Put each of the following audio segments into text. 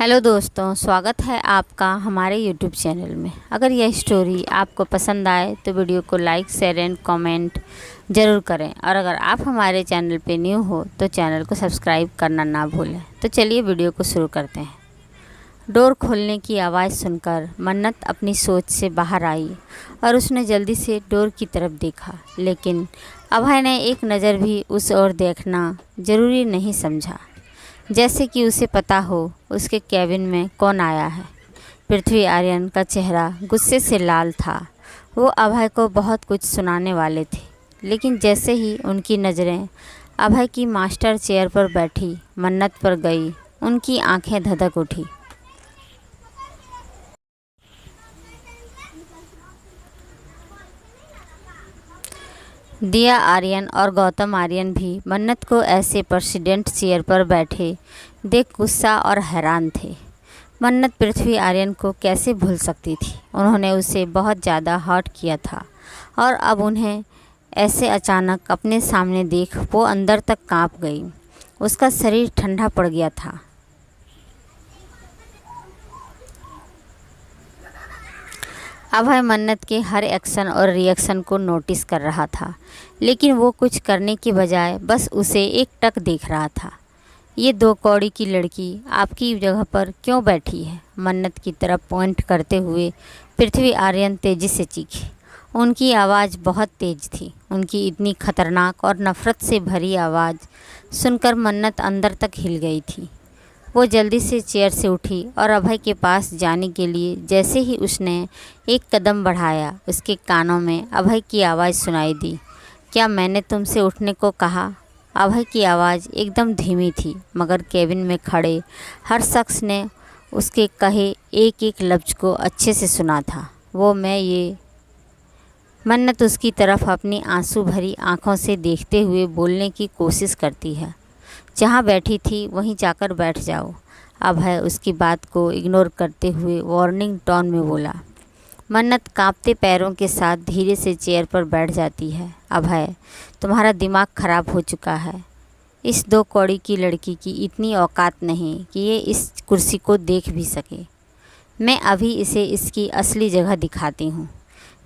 Hello दोस्तों, स्वागत है आपका हमारे यूट्यूब चैनल में। अगर यह स्टोरी आपको पसंद आए तो वीडियो को लाइक, शेयर एंड कमेंट ज़रूर करें। और अगर आप हमारे चैनल पे न्यू हो तो चैनल को सब्सक्राइब करना ना भूलें। तो चलिए वीडियो को शुरू करते हैं। डोर खोलने की आवाज़ सुनकर मन्नत अपनी सोच से बाहर आई और उसने जल्दी से डोर की तरफ देखा, लेकिन अभय ने एक नज़र भी उस ओर देखना ज़रूरी नहीं समझा, जैसे कि उसे पता हो उसके कैबिन में कौन आया है। पृथ्वी आर्यन का चेहरा गुस्से से लाल था। वो अभय को बहुत कुछ सुनाने वाले थे, लेकिन जैसे ही उनकी नज़रें अभय की मास्टर चेयर पर बैठी मन्नत पर गई, उनकी आंखें धधक उठी। दिया आर्यन और गौतम आर्यन भी मन्नत को ऐसे प्रेसिडेंट चेयर पर बैठे देख गुस्सा और हैरान थे। मन्नत पृथ्वी आर्यन को कैसे भूल सकती थी? उन्होंने उसे बहुत ज़्यादा हर्ट किया था और अब उन्हें ऐसे अचानक अपने सामने देख वो अंदर तक कांप गई। उसका शरीर ठंडा पड़ गया था। अभय मन्नत के हर एक्शन और रिएक्शन को नोटिस कर रहा था, लेकिन वो कुछ करने के बजाय बस उसे एक टक देख रहा था। ये दो कौड़ी की लड़की आपकी जगह पर क्यों बैठी है? मन्नत की तरफ पॉइंट करते हुए पृथ्वी आर्यन तेजी से चीखे। उनकी आवाज़ बहुत तेज थी। उनकी इतनी खतरनाक और नफ़रत से भरी आवाज़ सुनकर मन्नत अंदर तक हिल गई थी। वो जल्दी से चेयर से उठी और अभय के पास जाने के लिए जैसे ही उसने एक कदम बढ़ाया, उसके कानों में अभय की आवाज़ सुनाई दी। क्या मैंने तुमसे उठने को कहा? अभय की आवाज़ एकदम धीमी थी, मगर केबिन में खड़े हर शख्स ने उसके कहे एक एक लफ्ज़ को अच्छे से सुना था। मन्नत उसकी तरफ अपनी आंसू भरी आंखों से देखते हुए बोलने की कोशिश करती है। जहाँ बैठी थी वहीं जाकर बैठ जाओ। अभय उसकी बात को इग्नोर करते हुए वार्निंग टोन में बोला। मन्नत कांपते पैरों के साथ धीरे से चेयर पर बैठ जाती है। अभय, तुम्हारा दिमाग खराब हो चुका है। इस दो कौड़ी की लड़की की इतनी औकात नहीं कि ये इस कुर्सी को देख भी सके। मैं अभी इसे इसकी असली जगह दिखाती हूँ।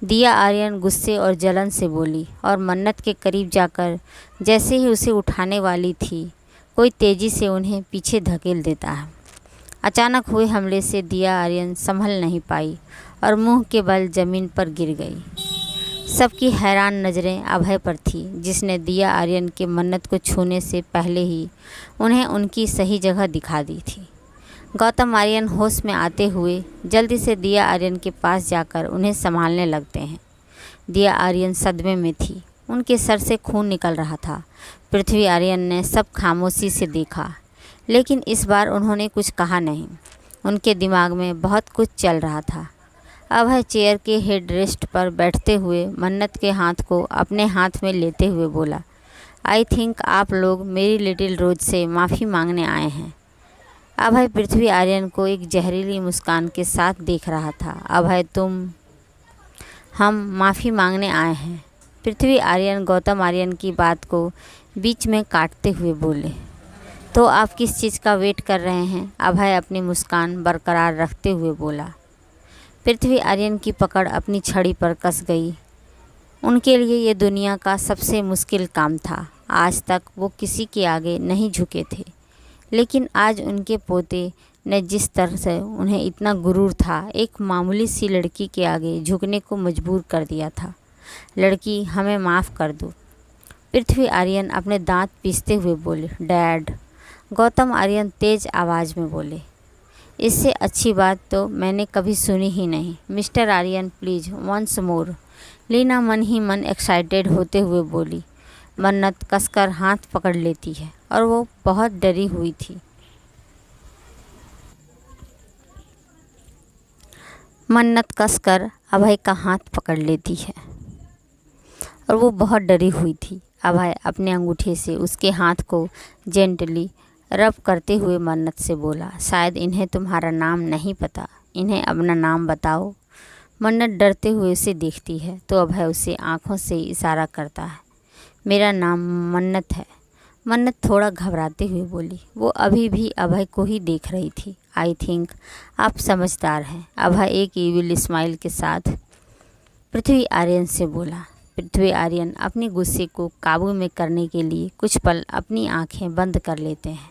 दिया आर्यन गुस्से और जलन से बोली और मन्नत के करीब जाकर जैसे ही उसे उठाने वाली थी, कोई तेज़ी से उन्हें पीछे धकेल देता है। अचानक हुए हमले से दिया आर्यन संभल नहीं पाई और मुंह के बल ज़मीन पर गिर गई। सबकी हैरान नज़रें अभय पर थी, जिसने दिया आर्यन के मन्नत को छूने से पहले ही उन्हें उनकी सही जगह दिखा दी थी। गौतम आर्यन होश में आते हुए जल्दी से दिया आर्यन के पास जाकर उन्हें संभालने लगते हैं। दिया आर्यन सदमे में थी। उनके सर से खून निकल रहा था। पृथ्वी आर्यन ने सब खामोशी से देखा, लेकिन इस बार उन्होंने कुछ कहा नहीं। उनके दिमाग में बहुत कुछ चल रहा था। अभय चेयर के हेड रेस्ट पर बैठते हुए मन्नत के हाथ को अपने हाथ में लेते हुए बोला, आई थिंक आप लोग मेरी लिटिल रोज से माफ़ी मांगने आए हैं। अभय पृथ्वी आर्यन को एक जहरीली मुस्कान के साथ देख रहा था। अभय, हम माफ़ी मांगने आए हैं। पृथ्वी आर्यन गौतम आर्यन की बात को बीच में काटते हुए बोले, तो आप किस चीज़ का वेट कर रहे हैं? अभय अपनी मुस्कान बरकरार रखते हुए बोला। पृथ्वी आर्यन की पकड़ अपनी छड़ी पर कस गई। उनके लिए ये दुनिया का सबसे मुश्किल काम था। आज तक वो किसी के आगे नहीं झुके थे, लेकिन आज उनके पोते ने जिस तरह से उन्हें इतना गुरूर था, एक मामूली सी लड़की के आगे झुकने को मजबूर कर दिया था। लड़की, हमें माफ़ कर दो। पृथ्वी आर्यन अपने दांत पीसते हुए बोले। डैड, गौतम आर्यन तेज़ आवाज़ में बोले। इससे अच्छी बात तो मैंने कभी सुनी ही नहीं। Mister Aryan, please once more. Leena मन ही मन एक्साइटेड होते हुए बोली। मन्नत कसकर हाथ पकड़ लेती है और वो बहुत डरी हुई थी। मन्नत कसकर अभय का हाथ पकड़ लेती है और वो बहुत डरी हुई थी। अभय अपने अंगूठे से उसके हाथ को जेंटली रब करते हुए मन्नत से बोला, शायद इन्हें तुम्हारा नाम नहीं पता, इन्हें अपना नाम बताओ। मन्नत डरते हुए उसे देखती है तो अभय उसे आंखों से इशारा करता है। मेरा नाम मन्नत है। मन्नत थोड़ा घबराते हुए बोली। वो अभी भी अभय को ही देख रही थी। आई थिंक आप समझदार हैं, अभय एक ईविल स्माइल के साथ पृथ्वी आर्यन से बोला। पृथ्वी आर्यन अपने गुस्से को काबू में करने के लिए कुछ पल अपनी आंखें बंद कर लेते हैं।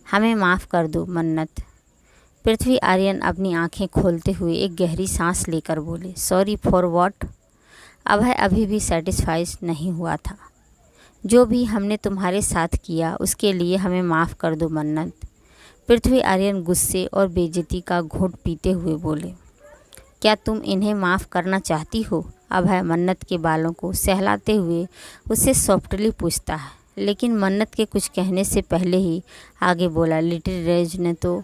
हमें माफ़ कर दो मन्नत। पृथ्वी आर्यन अपनी आंखें खोलते हुए एक गहरी सांस लेकर बोले। Sorry for what? अभय अभी भी सेटिस्फाइड नहीं हुआ था। जो भी हमने तुम्हारे साथ किया उसके लिए हमें माफ़ कर दो मन्नत। पृथ्वी आर्यन गुस्से और बेइज्जती का घूंट पीते हुए बोले। क्या तुम इन्हें माफ़ करना चाहती हो? अभय मन्नत के बालों को सहलाते हुए उससे सॉफ्टली पूछता है, लेकिन मन्नत के कुछ कहने से पहले ही आगे बोला। लिटिल रेज ने तो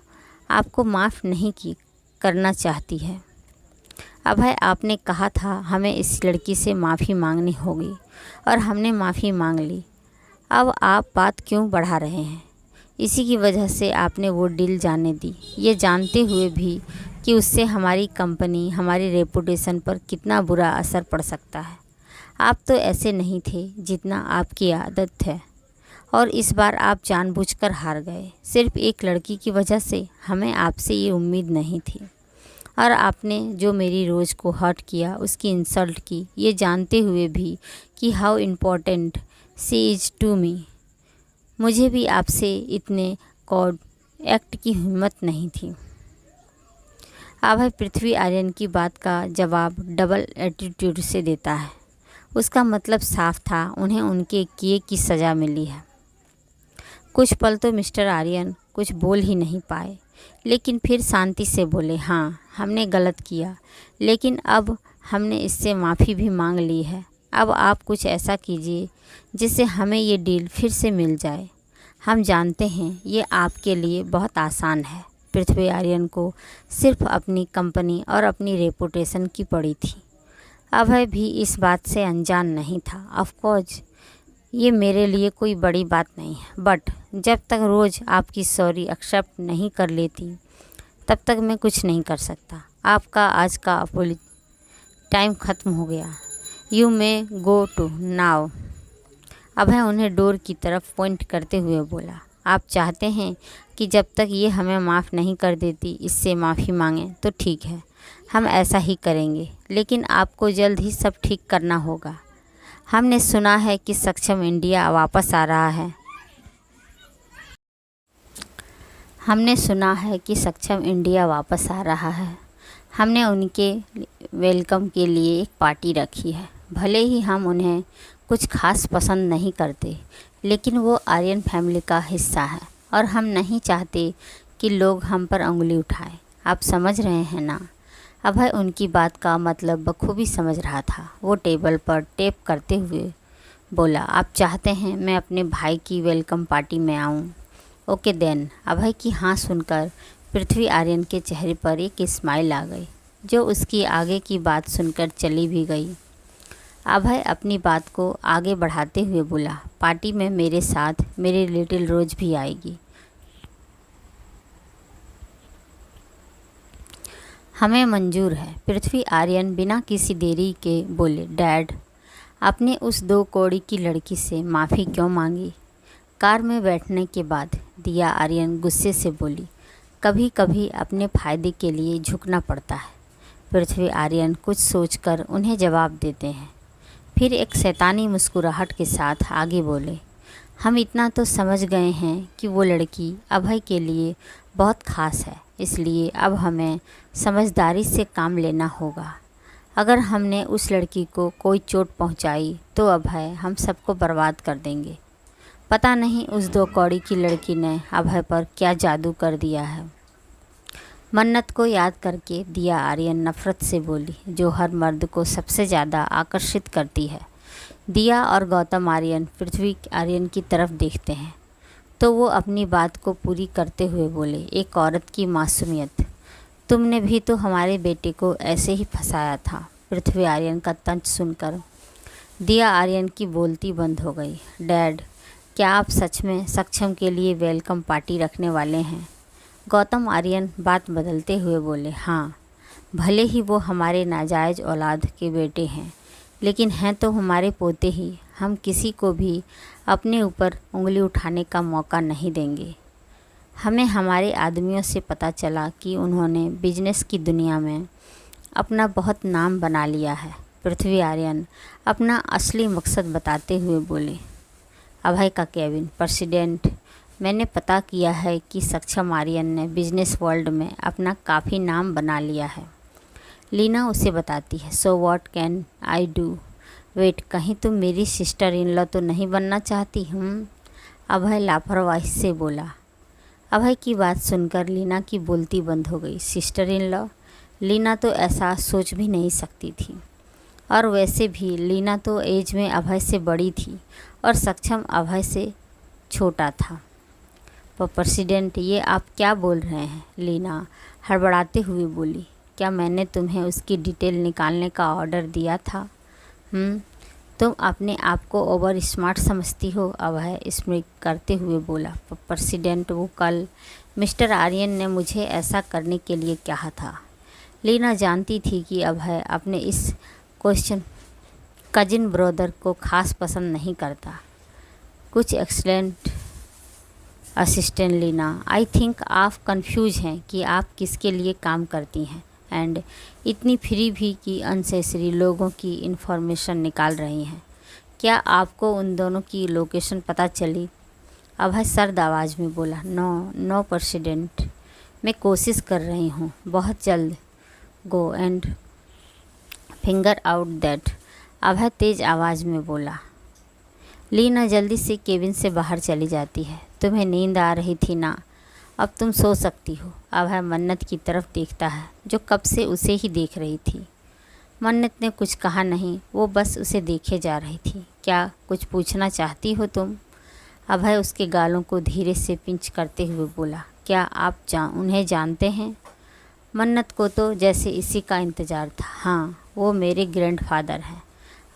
आपको माफ़ नहीं की करना चाहती है। अभय आपने कहा था हमें इस लड़की से माफ़ी मांगनी होगी और हमने माफ़ी मांग ली। अब आप बात क्यों बढ़ा रहे हैं? इसी की वजह से आपने वो डील जाने दी, ये जानते हुए भी कि उससे हमारी कंपनी, हमारी रेपुटेशन पर कितना बुरा असर पड़ सकता है। आप तो ऐसे नहीं थे जितना आपकी आदत है, और इस बार आप जानबूझकर हार गए सिर्फ एक लड़की की वजह से। हमें आपसे ये उम्मीद नहीं थी, और आपने जो मेरी रोज़ को हर्ट किया, उसकी इंसल्ट की, ये जानते हुए भी कि how important she is to me. मुझे भी आपसे इतने कॉड एक्ट की हिम्मत नहीं थी। अभय पृथ्वी आर्यन की बात का जवाब डबल एटीट्यूड से देता है। उसका मतलब साफ था, उन्हें उनके किए की सज़ा मिली है। कुछ पल तो मिस्टर आर्यन कुछ बोल ही नहीं पाए, लेकिन फिर शांति से बोले। हाँ, हमने गलत किया, लेकिन अब हमने इससे माफ़ी भी मांग ली है। अब आप कुछ ऐसा कीजिए जिससे हमें ये डील फिर से मिल जाए। हम जानते हैं ये आपके लिए बहुत आसान है। पृथ्वी आर्यन को सिर्फ अपनी कंपनी और अपनी रेपुटेशन की पड़ी थी। अभय भी इस बात से अनजान नहीं था। ऑफ कोर्स ये मेरे लिए कोई बड़ी बात नहीं है, बट जब तक रोज़ आपकी सॉरी एक्सेप्ट नहीं कर लेती तब तक मैं कुछ नहीं कर सकता। आपका आज का अपॉलजी टाइम ख़त्म हो गया। You may go to now. Abhay उन्हें डोर की तरफ पॉइंट करते हुए बोला। आप चाहते हैं कि जब तक ये हमें माफ़ नहीं कर देती इससे माफ़ी मांगें, तो ठीक है, हम ऐसा ही करेंगे, लेकिन आपको जल्द ही सब ठीक करना होगा। हमने सुना है कि सक्षम इंडिया वापस आ रहा है। हमने सुना है कि सक्षम इंडिया वापस आ रहा है। हमने उनके वेलकम के लिए एक पार्टी रखी है। भले ही हम उन्हें कुछ खास पसंद नहीं करते, लेकिन वो आर्यन फैमिली का हिस्सा है और हम नहीं चाहते कि लोग हम पर उंगली उठाएं। आप समझ रहे हैं ना? अभय उनकी बात का मतलब बखूबी समझ रहा था। वो टेबल पर टेप करते हुए बोला। आप चाहते हैं मैं अपने भाई की वेलकम पार्टी में आऊं? Okay then. अभय की हाँ सुनकर पृथ्वी आर्यन के चेहरे पर एक स्माइल आ गई, जो उसकी आगे की बात सुनकर चली भी गई। अभय अपनी बात को आगे बढ़ाते हुए बोला। पार्टी में मेरे साथ मेरी लिटिल रोज भी आएगी। हमें मंजूर है। पृथ्वी आर्यन बिना किसी देरी के बोले। डैड, आपने उस 2 कौड़ी की लड़की से माफ़ी क्यों मांगी? कार में बैठने के बाद दिया आर्यन गुस्से से बोली। कभी कभी अपने फ़ायदे के लिए झुकना पड़ता है। पृथ्वी आर्यन कुछ सोचकर उन्हें जवाब देते हैं, फिर एक शैतानी मुस्कुराहट के साथ आगे बोले। हम इतना तो समझ गए हैं कि वो लड़की अभय के लिए बहुत ख़ास है, इसलिए अब हमें समझदारी से काम लेना होगा। अगर हमने उस लड़की को कोई चोट पहुंचाई तो अभय हम सबको बर्बाद कर देंगे। पता नहीं उस 2 कौड़ी की लड़की ने अभय पर क्या जादू कर दिया है। मन्नत को याद करके दिया आर्यन नफ़रत से बोली, जो हर मर्द को सबसे ज़्यादा आकर्षित करती है। दिया और गौतम आर्यन पृथ्वी आर्यन की तरफ देखते हैं तो वो अपनी बात को पूरी करते हुए बोले। एक औरत की मासूमियत। तुमने भी तो हमारे बेटे को ऐसे ही फंसाया था। पृथ्वी आर्यन का तंज सुनकर दिया आर्यन की बोलती बंद हो गई। डैड, क्या आप सच में सक्षम के लिए वेलकम पार्टी रखने वाले हैं? गौतम आर्यन बात बदलते हुए बोले। हाँ, भले ही वो हमारे नाजायज़ औलाद के बेटे हैं, लेकिन हैं तो हमारे पोते ही। हम किसी को भी अपने ऊपर उंगली उठाने का मौका नहीं देंगे। हमें हमारे आदमियों से पता चला कि उन्होंने बिजनेस की दुनिया में अपना बहुत नाम बना लिया है। पृथ्वी आर्यन अपना असली मकसद बताते हुए बोले। अभय का केबिन। प्रेसिडेंट, मैंने पता किया है कि सक्षम आर्यन ने बिजनेस वर्ल्ड में अपना काफ़ी नाम बना लिया है। लीना उसे बताती है। So what can I do? Wait, कहीं तुम मेरी सिस्टर इन लॉ तो नहीं बनना चाहती? अभय लापरवाही से बोला। अभय की बात सुनकर लीना की बोलती बंद हो गई। Sister in law? लीना तो ऐसा सोच भी नहीं सकती थी, और वैसे भी लीना तो एज में अभय से बड़ी थी और सक्षम अभय से छोटा था। पर प्रेसिडेंट, ये आप क्या बोल रहे हैं? लीना हड़बड़ाते हुए बोली। क्या मैंने तुम्हें उसकी डिटेल निकालने का ऑर्डर दिया था? तुम अपने आप को ओवर स्मार्ट समझती हो, अभय स्मित करते हुए बोला। प्रेसिडेंट, वो कल मिस्टर आर्यन ने मुझे ऐसा करने के लिए कहा था। लीना जानती थी कि अभय अपने इस क्वेश्चन कजिन ब्रदर को खास पसंद नहीं करता। कुछ excellent assistant Leena, I think आप कंफ्यूज हैं कि आप किसके लिए काम करती हैं, एंड इतनी फ्री भी कि अनसेसरी लोगों की इन्फॉर्मेशन निकाल रही हैं। क्या आपको उन दोनों की लोकेशन पता चली? अभय सर्द आवाज़ में बोला। नो प्रेसिडेंट, मैं कोशिश कर रही हूँ, बहुत जल्द। Go and finger out that, Abhay तेज़ आवाज़ में बोला। लीना जल्दी से केबिन से बाहर चली जाती है। तुम्हें नींद आ रही थी ना, अब तुम सो सकती हो। अभय मन्नत की तरफ देखता है, जो कब से उसे ही देख रही थी। मन्नत ने कुछ कहा नहीं, वो बस उसे देखे जा रही थी। क्या कुछ पूछना चाहती हो तुम? अभय उसके गालों को धीरे से पिंच करते हुए बोला। क्या आप उन्हें जानते हैं? मन्नत को तो जैसे इसी का इंतज़ार था। हाँ, वो मेरे ग्रैंडफादर हैं।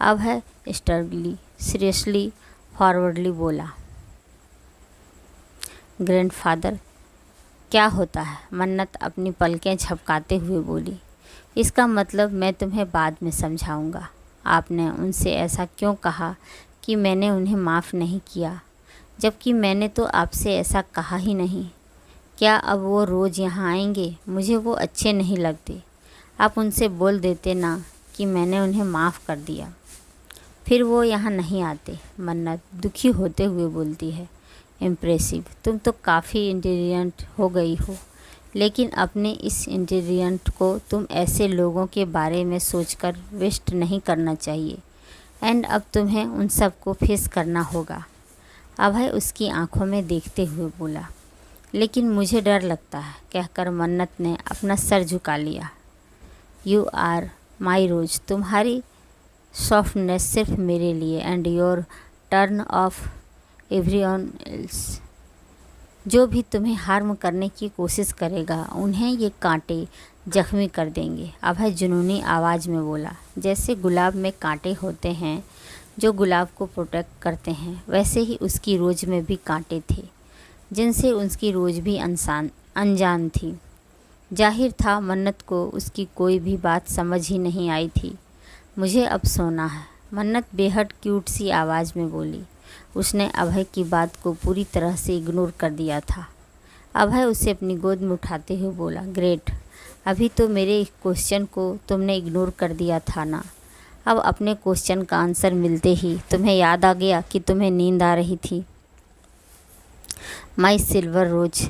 अभय स्टर्नली सीरियसली फॉरवर्डली बोला। ग्रैंडफादर क्या होता है? मन्नत अपनी पलकें झपकाते हुए बोली। इसका मतलब मैं तुम्हें बाद में समझाऊंगा। आपने उनसे ऐसा क्यों कहा कि मैंने उन्हें माफ़ नहीं किया, जबकि मैंने तो आपसे ऐसा कहा ही नहीं। क्या अब वो रोज़ यहाँ आएंगे? मुझे वो अच्छे नहीं लगते। आप उनसे बोल देते ना कि मैंने उन्हें माफ़ कर दिया, फिर वो यहाँ नहीं आते। मन्नत दुखी होते हुए बोलती है। इम्प्रेसिव, तुम तो काफ़ी इंटेलिजेंट हो गई हो, लेकिन अपने इस इंटेलिजेंट को तुम ऐसे लोगों के बारे में सोचकर वेस्ट नहीं करना चाहिए, एंड अब तुम्हें उन सब को फेस करना होगा। अभय उसकी आंखों में देखते हुए बोला। लेकिन मुझे डर लगता है, कहकर मन्नत ने अपना सर झुका लिया। यू आर माई रोज, तुम्हारी सॉफ्टनेस सिर्फ मेरे लिए, and your turn off everyone else. जो भी तुम्हें हार्म करने की कोशिश करेगा, उन्हें ये कांटे जख्मी कर देंगे। अभय जुनूनी आवाज़ में बोला। जैसे गुलाब में कांटे होते हैं जो गुलाब को प्रोटेक्ट करते हैं, वैसे ही उसकी रोज में भी कांटे थे, जिनसे उसकी रोज भी अनजान थी। जाहिर था मन्नत को उसकी कोई भी बात समझ ही नहीं आई थी। मुझे अब सोना है, मन्नत बेहद क्यूट सी आवाज़ में बोली। उसने अभय की बात को पूरी तरह से इग्नोर कर दिया था। अभय उसे अपनी गोद में उठाते हुए बोला। ग्रेट, अभी तो मेरे क्वेश्चन को तुमने इग्नोर कर दिया था ना। अब अपने क्वेश्चन का आंसर मिलते ही तुम्हें याद आ गया कि तुम्हें नींद आ रही थी। माई सिल्वर रोज।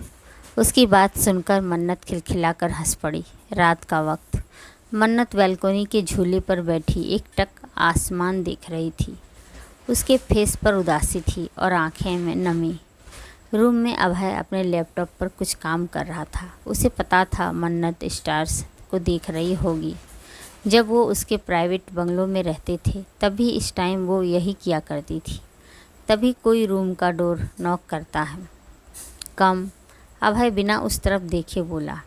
उसकी बात सुनकर मन्नत खिलखिलाकर हंस पड़ी। रात का वक्त। मन्नत बालकनी के झूले पर बैठी एकटक आसमान देख रही थी। उसके फेस पर उदासी थी और आंखें में नमी। रूम में अभय अपने लैपटॉप पर कुछ काम कर रहा था। उसे पता था मन्नत स्टार्स को देख रही होगी। जब वो उसके प्राइवेट बंगलों में रहते थे, तभी इस टाइम वो यही किया करती थी। तभी कोई रूम का डोर नॉक करता है। कम, अभय बिना उस तरफ देखे बोला।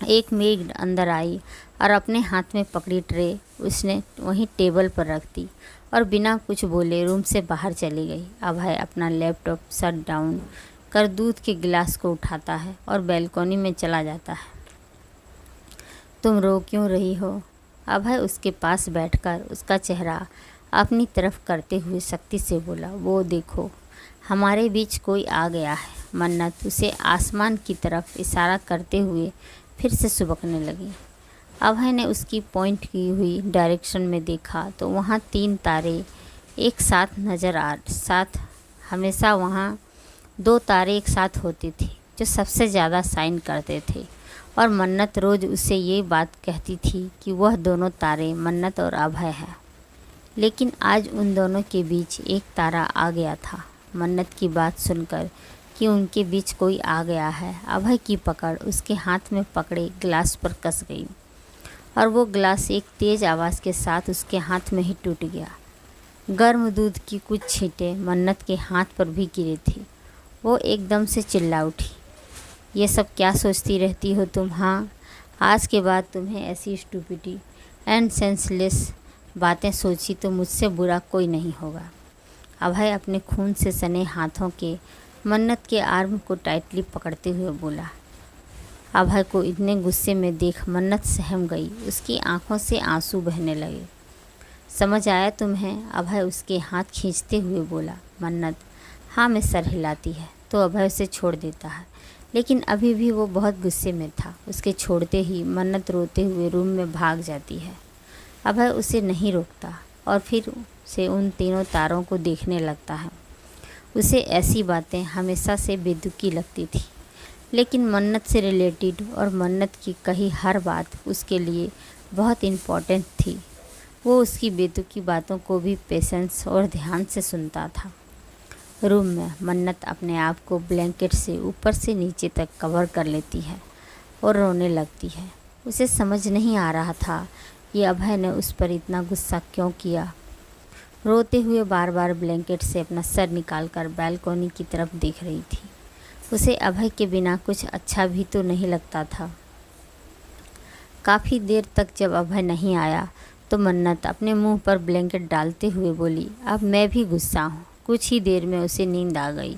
एक मेड अंदर आई और अपने हाथ में पकड़ी ट्रे उसने वहीं टेबल पर रख दी और बिना कुछ बोले रूम से बाहर चली गई। अभय अपना लैपटॉप शट डाउन कर दूध के गिलास को उठाता है और बालकनी में चला जाता है। तुम रो क्यों रही हो? अभय उसके पास बैठकर उसका चेहरा अपनी तरफ करते हुए सख्ती से बोला, वो देखो हमारे बीच कोई आ गया है। मन्नत उसे आसमान की तरफ इशारा करते हुए फिर से सुबकने लगी। अभय ने उसकी पॉइंट की हुई डायरेक्शन में देखा तो वहाँ 3 तारे एक साथ हमेशा वहाँ 2 तारे एक साथ होते थे जो सबसे ज़्यादा शाइन करते थे, और मन्नत रोज़ उसे ये बात कहती थी कि वह दोनों तारे मन्नत और अभय है। लेकिन आज उन दोनों के बीच एक तारा आ गया था। मन्नत की बात सुनकर कि उनके बीच कोई आ गया है, अभय की पकड़ उसके हाथ में पकड़े ग्लास पर कस गई और वो ग्लास एक तेज़ आवाज़ के साथ उसके हाथ में ही टूट गया। गर्म दूध की कुछ छींटें मन्नत के हाथ पर भी गिरी थी। वो एकदम से चिल्ला उठी, ये सब क्या सोचती रहती हो तुम? हाँ, आज के बाद तुम्हें ऐसी स्टूपिडी एंड सेंसलेस बातें सोची तो मुझसे बुरा कोई नहीं होगा। अभय अपने खून से सने हाथों के मन्नत के आर्म को टाइटली पकड़ते हुए बोला। अभय को इतने गुस्से में देख मन्नत सहम गई। उसकी आंखों से आंसू बहने लगे। समझ आया तुम्हें? अभय उसके हाथ खींचते हुए बोला। मन्नत हाँ में सर हिलाती है तो अभय उसे छोड़ देता है, लेकिन अभी भी वो बहुत गुस्से में था। उसके छोड़ते ही मन्नत रोते हुए रूम में भाग जाती है। अभय उसे नहीं रोकता और फिर से उन तीनों तारों को देखने लगता है। उसे ऐसी बातें हमेशा से बेतुकी लगती थी, लेकिन मन्नत से रिलेटेड और मन्नत की कही हर बात उसके लिए बहुत इम्पोर्टेंट थी। वो उसकी बेतुकी बातों को भी पेशेंस और ध्यान से सुनता था। रूम में मन्नत अपने आप को ब्लैंकेट से ऊपर से नीचे तक कवर कर लेती है और रोने लगती है। उसे समझ नहीं आ रहा था कि अभय ने उस पर इतना गुस्सा क्यों किया। रोते हुए बार बार ब्लैंकेट से अपना सर निकालकर बालकनी की तरफ देख रही थी। उसे अभय के बिना कुछ अच्छा भी तो नहीं लगता था। काफ़ी देर तक जब अभय नहीं आया तो मन्नत अपने मुंह पर ब्लैंकेट डालते हुए बोली, अब मैं भी गुस्सा हूँ। कुछ ही देर में उसे नींद आ गई।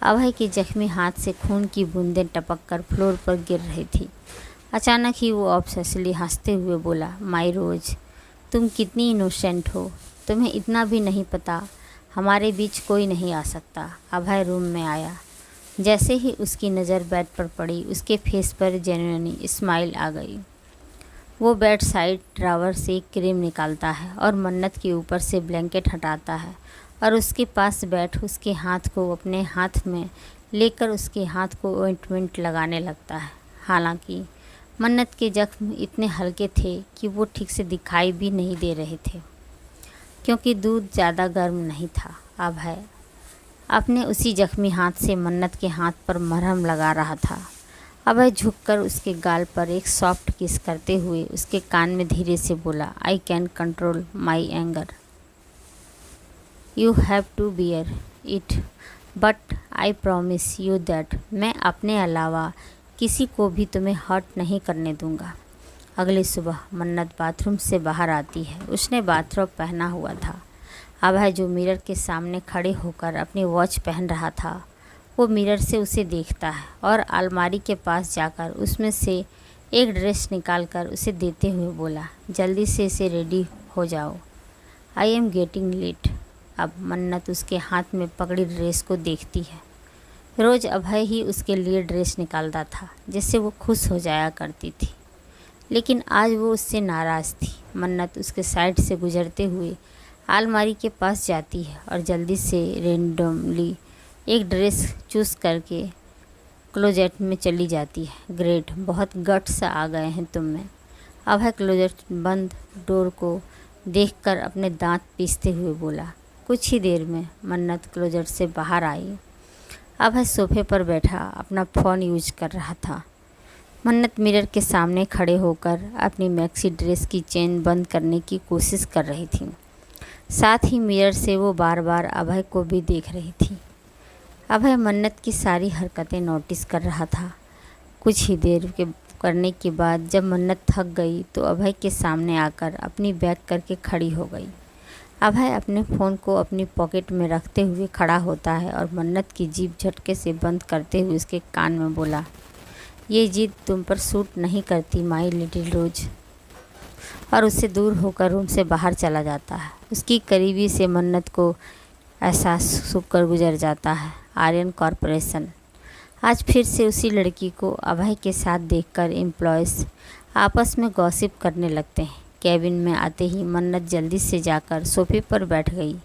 अभय के जख्मी हाथ से खून की बूंदें टपक कर फ्लोर पर गिर रही थी। अचानक ही वो ऑब्सेसली हंसते हुए बोला, माई रोज़, तुम कितनी इनोसेंट हो। तुम्हें इतना भी नहीं पता हमारे बीच कोई नहीं आ सकता। अभय रूम में आया। जैसे ही उसकी नज़र बेड पर पड़ी, उसके फेस पर जेन्युइन स्माइल आ गई। वो बेड साइड ड्रावर से क्रीम निकालता है और मन्नत के ऊपर से ब्लैंकेट हटाता है और उसके पास बैठ उसके हाथ को अपने हाथ में लेकर उसके हाथ को ऑइंटमेंट लगाने लगता है। हालांकि मन्नत के जख्म इतने हल्के थे कि वो ठीक से दिखाई भी नहीं दे रहे थे, क्योंकि दूध ज़्यादा गर्म नहीं था। अभय अपने उसी जख्मी हाथ से मन्नत के हाथ पर मरहम लगा रहा था। अभय झुककर उसके गाल पर एक सॉफ्ट किस करते हुए उसके कान में धीरे से बोला, I can control my anger, you have to bear it, but I promise you that मैं अपने अलावा किसी को भी तुम्हें हर्ट नहीं करने दूंगा। अगली सुबह मन्नत बाथरूम से बाहर आती है। उसने बाथरोब पहना हुआ था। अभय जो मिरर के सामने खड़े होकर अपनी वॉच पहन रहा था, वो मिरर से उसे देखता है और अलमारी के पास जाकर उसमें से एक ड्रेस निकालकर उसे देते हुए बोला, जल्दी से इसे रेडी हो जाओ, आई एम गेटिंग लेट। अब मन्नत उसके हाथ में पकड़ी ड्रेस को देखती है। रोज़ अभय ही उसके लिए ड्रेस निकालता था, जिससे वो खुश हो जाया करती थी, लेकिन आज वो उससे नाराज़ थी। मन्नत उसके साइड से गुजरते हुए अलमारी के पास जाती है और जल्दी से रेंडमली एक ड्रेस चूज़ करके क्लोजेट में चली जाती है। ग्रेट, बहुत गट्स आ गए हैं तुम में। अभय क्लोजेट बंद डोर को देखकर अपने दांत पीसते हुए बोला। कुछ ही देर में मन्नत क्लोजेट से बाहर आई। अभय सोफे पर बैठा अपना फ़ोन यूज कर रहा था। मन्नत मिरर के सामने खड़े होकर अपनी मैक्सी ड्रेस की चेन बंद करने की कोशिश कर रही थी। साथ ही मिरर से वो बार बार अभय को भी देख रही थी। अभय मन्नत की सारी हरकतें नोटिस कर रहा था। कुछ ही देर के करने के बाद जब मन्नत थक गई तो अभय के सामने आकर अपनी बैग करके खड़ी हो गई। अभय अपने फ़ोन को अपनी पॉकेट में रखते हुए खड़ा होता है और मन्नत की जीभ झटके से बंद करते हुए उसके कान में बोला, ये जिद तुम पर सूट नहीं करती माई लिटिल रोज़। और उससे दूर होकर रूम से बाहर चला जाता है। उसकी करीबी से मन्नत को एहसास होकर गुजर जाता है। आर्यन कॉरपोरेशन। आज फिर से उसी लड़की को अभय के साथ देखकर एम्प्लॉयज़ आपस में गॉसिप करने लगते हैं। केबिन में आते ही मन्नत जल्दी से जाकर सोफे पर बैठ गई।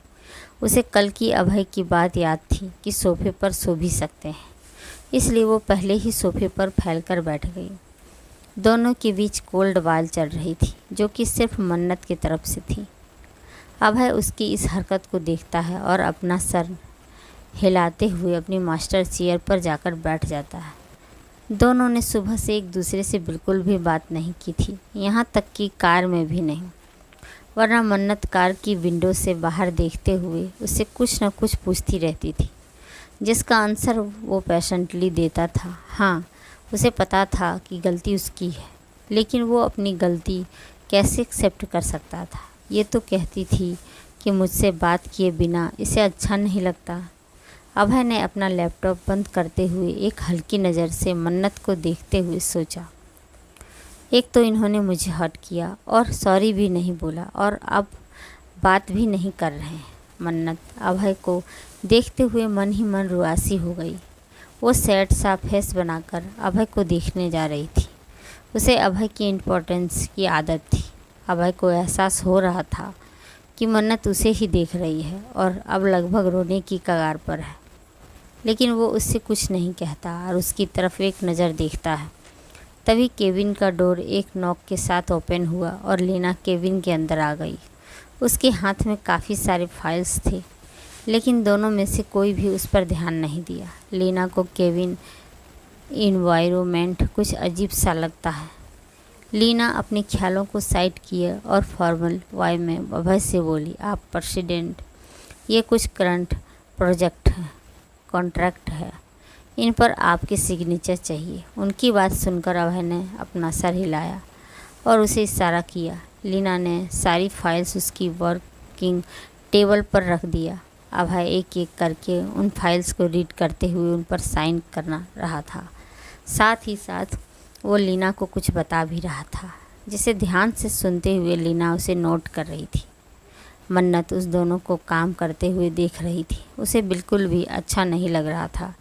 उसे कल की अभय की बात याद थी कि सोफे पर सो भी सकते हैं, इसलिए वो पहले ही सोफे पर फैलकर बैठ गई। दोनों के बीच कोल्ड वार चल रही थी, जो कि सिर्फ मन्नत की तरफ से थी। अभय उसकी इस हरकत को देखता है और अपना सर हिलाते हुए अपनी मास्टर चेयर पर जाकर बैठ जाता है। दोनों ने सुबह से एक दूसरे से बिल्कुल भी बात नहीं की थी, यहाँ तक कि कार में भी नहीं, वरना मन्नत कार की विंडो से बाहर देखते हुए उससे कुछ न कुछ पूछती रहती थी, जिसका आंसर वो पेशेंटली देता था। हाँ, उसे पता था कि गलती उसकी है, लेकिन वो अपनी गलती कैसे एक्सेप्ट कर सकता था। ये तो कहती थी कि मुझसे बात किए बिना इसे अच्छा नहीं लगता। अभय ने अपना लैपटॉप बंद करते हुए एक हल्की नज़र से मन्नत को देखते हुए सोचा, एक तो इन्होंने मुझे हर्ट किया और सॉरी भी नहीं बोला और अब बात भी नहीं कर रहे हैं। मन्नत अभय को देखते हुए मन ही मन रुआसी हो गई। वो सैड सा फेस बनाकर अभय को देखने जा रही थी। उसे अभय की इम्पोर्टेंस की आदत थी। अभय को एहसास हो रहा था कि मन्नत उसे ही देख रही है और अब लगभग रोने की कगार पर है, लेकिन वो उससे कुछ नहीं कहता और उसकी तरफ एक नज़र देखता है। तभी केबिन का डोर एक नॉक के साथ ओपन हुआ और लीना केबिन के अंदर आ गई। उसके हाथ में काफ़ी सारे फाइल्स थे, लेकिन दोनों में से कोई भी उस पर ध्यान नहीं दिया। लीना को केबिन इन्वायरमेंट कुछ अजीब सा लगता है। लीना अपने ख्यालों को साइड किए और फॉर्मल वाई में अभय से बोली, आप प्रेसिडेंट, ये कुछ करंट प्रोजेक्ट है, कॉन्ट्रैक्ट है, इन पर आपके सिग्नेचर चाहिए। उनकी बात सुनकर अभय ने अपना सर हिलाया और उसे इशारा किया। लीना ने सारी फाइल्स उसकी वर्किंग टेबल पर रख दिया। अभय एक एक करके उन फाइल्स को रीड करते हुए उन पर साइन करना रहा था। साथ ही साथ वो लीना को कुछ बता भी रहा था, जिसे ध्यान से सुनते हुए लीना उसे नोट कर रही थी। मन्नत उस दोनों को काम करते हुए देख रही थी। उसे बिल्कुल भी अच्छा नहीं लग रहा था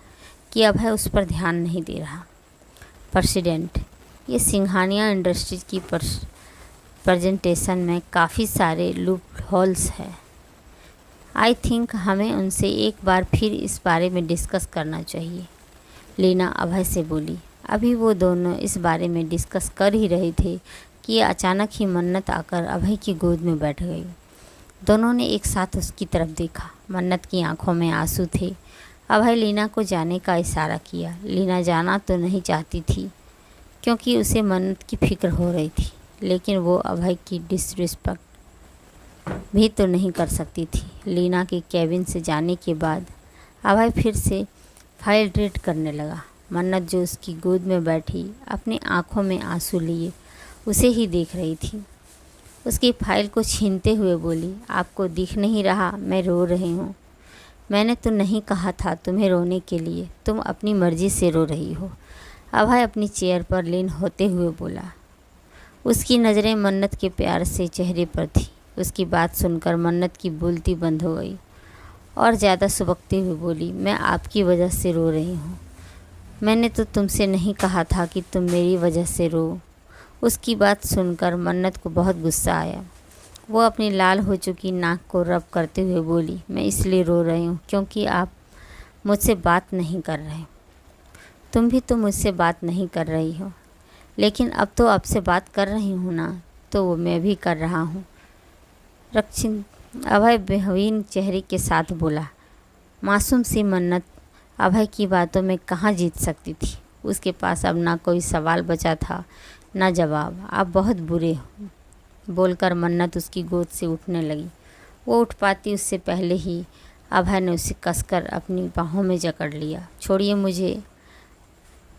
कि अभय उस पर ध्यान नहीं दे रहा। प्रेसिडेंट, ये सिंघानिया इंडस्ट्रीज की प्रेजेंटेशन में काफ़ी सारे लूप होल्स है। आई थिंक हमें उनसे एक बार फिर इस बारे में डिस्कस करना चाहिए, लीना अभय से बोली। अभी वो दोनों इस बारे में डिस्कस कर ही रहे थे कि अचानक ही मन्नत आकर अभय की गोद में बैठ गई। दोनों ने एक साथ उसकी तरफ देखा। मन्नत की आंखों में आंसू थे। अभय लीना को जाने का इशारा किया। लीना जाना तो नहीं चाहती थी, क्योंकि उसे मन्नत की फिक्र हो रही थी, लेकिन वो अभय की डिसरिस्पेक्ट भी तो नहीं कर सकती थी। लीना के केबिन से जाने के बाद अभय फिर से फाइल रीड करने लगा। मन्नत जो उसकी गोद में बैठी अपनी आंखों में आंसू लिए उसे ही देख रही थी। उसकी फाइल को छीनते हुए बोली, आपको दिख नहीं रहा मैं रो रही हूँ? मैंने तो नहीं कहा था तुम्हें रोने के लिए, तुम अपनी मर्ज़ी से रो रही हो। अभय अपनी चेयर पर लीन होते हुए बोला। उसकी नज़रें मन्नत के प्यार से चेहरे पर थी। उसकी बात सुनकर मन्नत की बोलती बंद हो गई और ज़्यादा सुबकते हुए बोली, मैं आपकी वजह से रो रही हूँ। मैंने तो तुमसे नहीं कहा था कि तुम मेरी वजह से रो। उसकी बात सुनकर मन्नत को बहुत गुस्सा आया। वो अपनी लाल हो चुकी नाक को रब करते हुए बोली, मैं इसलिए रो रही हूँ क्योंकि आप मुझसे बात नहीं कर रहे। तुम भी तो मुझसे बात नहीं कर रही हो, लेकिन अब तो आपसे बात कर रही हूँ ना, तो वो मैं भी कर रहा हूँ। रक्षित अभय बेहवीन चेहरे के साथ बोला। मासूम सी मन्नत अभय की बातों में कहाँ जीत सकती थी। उसके पास अब ना कोई सवाल बचा था ना जवाब। आप बहुत बुरे हो, बोलकर मन्नत उसकी गोद से उठने लगी। वो उठ पाती उससे पहले ही अभय ने उसे कसकर अपनी बाहों में जकड़ लिया। छोड़िए मुझे,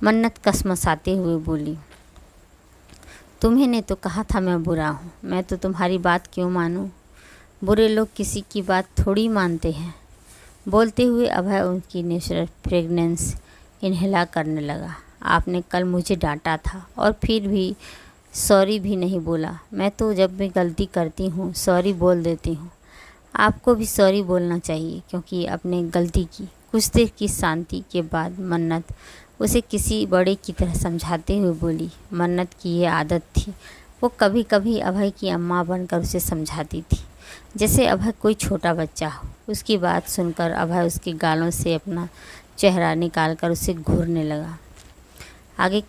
मन्नत कसमसाते हुए बोली। तुम्हें ने तो कहा था मैं बुरा हूँ, मैं तो तुम्हारी बात क्यों मानूँ? बुरे लोग किसी की बात थोड़ी मानते हैं। बोलते हुए अभय उनकी नेचुरल फ्रेगनेंस इन्हेला करने लगा। आपने कल मुझे डांटा था और फिर भी सॉरी भी नहीं बोला। मैं तो जब भी गलती करती हूँ सॉरी बोल देती हूँ। आपको भी सॉरी बोलना चाहिए, क्योंकि आपने गलती की। कुछ देर की शांति के बाद मन्नत उसे किसी बड़े की तरह समझाते हुए बोली। मन्नत की ये आदत थी, वो कभी कभी अभय की अम्मा बनकर उसे समझाती थी, जैसे अभय कोई छोटा बच्चा हो। उसकी बात सुनकर अभय उसके गालों से अपना चेहरा निकालकर उसे घूरने लगा। आगे